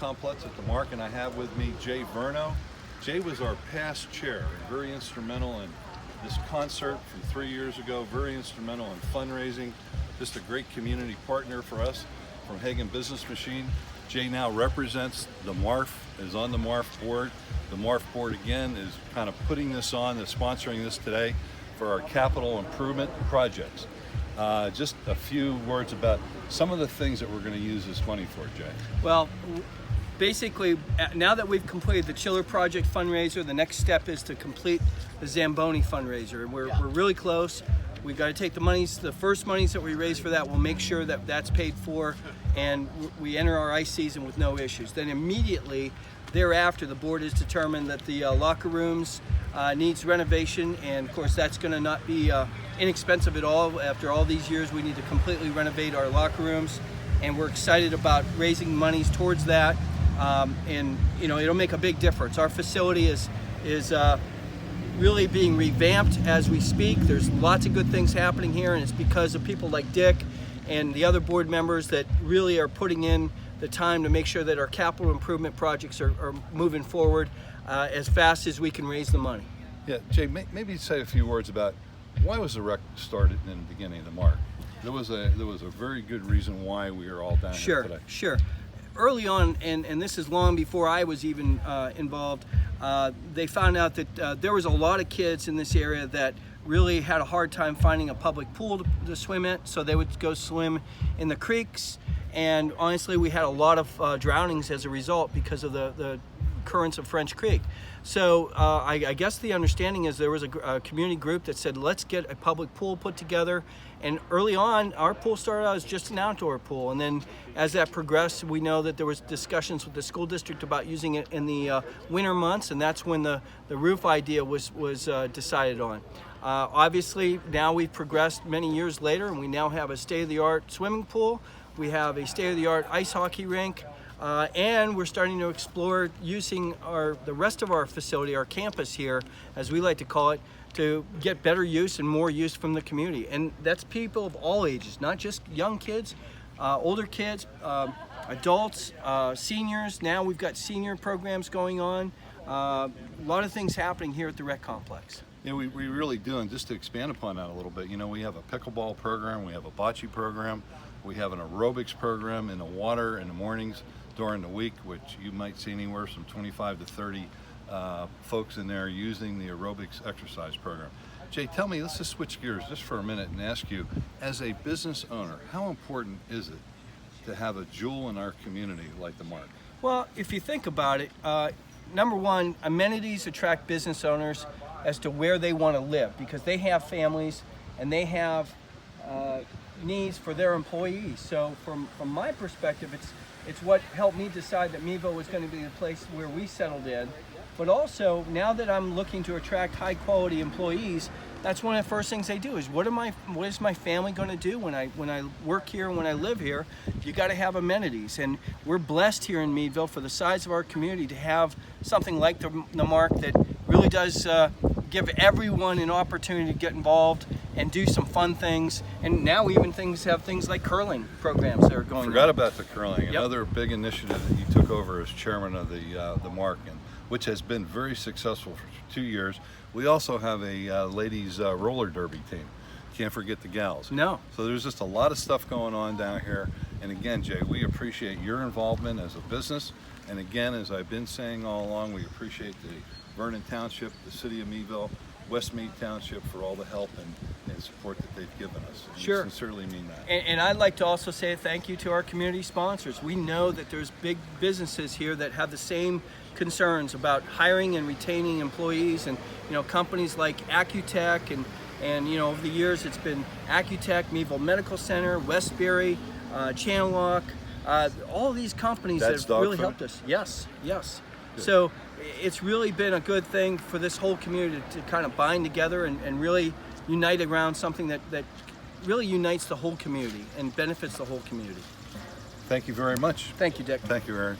complex at the MARC, and I have with me Jay Verno. Jay was our past chair, very instrumental in this concert from 3 years ago, very instrumental in fundraising, just a great community partner for us from Hagen Business Machine. Jay now represents the MARF, is on the MARF board. The MARF board again is kind of putting this on, is sponsoring this today for our capital improvement projects. Just a few words about some of the things that we're going to use this money for, Jay. Well, basically, now that we've completed the Chiller Project fundraiser, the next step is to complete the Zamboni fundraiser. And we're really close. We've got to take the first monies that we raise for that, we'll make sure that that's paid for, and we enter our ice season with no issues. Then immediately thereafter, the board has determined that the locker rooms needs renovation, and of course that's going to not be inexpensive at all. After all these years, we need to completely renovate our locker rooms, and we're excited about raising monies towards that. And you know, it'll make a big difference. Our facility is really being revamped as we speak. There's lots of good things happening here, and it's because of people like Dick and the other board members that really are putting in the time to make sure that our capital improvement projects are moving forward as fast as we can raise the money. Yeah, Jay, maybe say a few words about why was the rec started in the beginning of the MARC? There was a very good reason why we are all down here today. Sure. Early on, and this is long before I was even involved, they found out that there was a lot of kids in this area that really had a hard time finding a public pool to swim in, so they would go swim in the creeks. And honestly, we had a lot of drownings as a result because of the currents of French Creek. So I guess the understanding is there was a community group that said, let's get a public pool put together. And early on, our pool started out as just an outdoor pool. And then as that progressed, we know that there was discussions with the school district about using it in the winter months, and that's when the roof idea was decided on. Obviously, now we've progressed many years later, and we now have a state-of-the-art swimming pool. We have a state-of-the-art ice hockey rink. And we're starting to explore using the rest of our facility, our campus here, as we like to call it, to get better use and more use from the community. And that's people of all ages, not just young kids, older kids, adults, seniors. Now we've got senior programs going on. A lot of things happening here at the rec complex. Yeah, we really do. And just to expand upon that a little bit, you know, we have a pickleball program, we have a bocce program, we have an aerobics program in the water in the mornings during the week, which you might see anywhere from 25 to 30 folks in there using the aerobics exercise program. Jay, tell me, let's just switch gears just for a minute and ask you, as a business owner, how important is it to have a jewel in our community like the MARC? Well, if you think about it, number one, amenities attract business owners as to where they want to live, because they have families and they have needs for their employees. So from my perspective, it's what helped me decide that Meadville was going to be the place where we settled in. But also, now that I'm looking to attract high quality employees, that's one of the first things they do is what is my family going to do when I work here and when I live here? You got to have amenities, and we're blessed here in Meadville for the size of our community to have something like the MARC that really does give everyone an opportunity to get involved and do some fun things. And now even have things like curling programs that are going on. Forgot about the curling. Yep. Another big initiative that you took over as chairman of the MARC, which has been very successful for 2 years. We also have a ladies roller derby team. Can't forget the gals. No. So there's just a lot of stuff going on down here. And again, Jay, we appreciate your involvement as a business. And again, as I've been saying all along, we appreciate the Vernon Township, the city of Meadville, Westmead Township for all the help and support that they've given us. And sure. We sincerely mean that. And I'd like to also say thank you to our community sponsors. We know that there's big businesses here that have the same concerns about hiring and retaining employees, and you know, companies like Accutech and you know, over the years it's been Accutech, Meadville Medical Center, Westbury, Channel Lock, all of these companies that have really helped us. Yes. Good. So it's really been a good thing for this whole community to kind of bind together and really unite around something that really unites the whole community and benefits the whole community. Thank you very much. Thank you, Dick. Thank you, Aaron.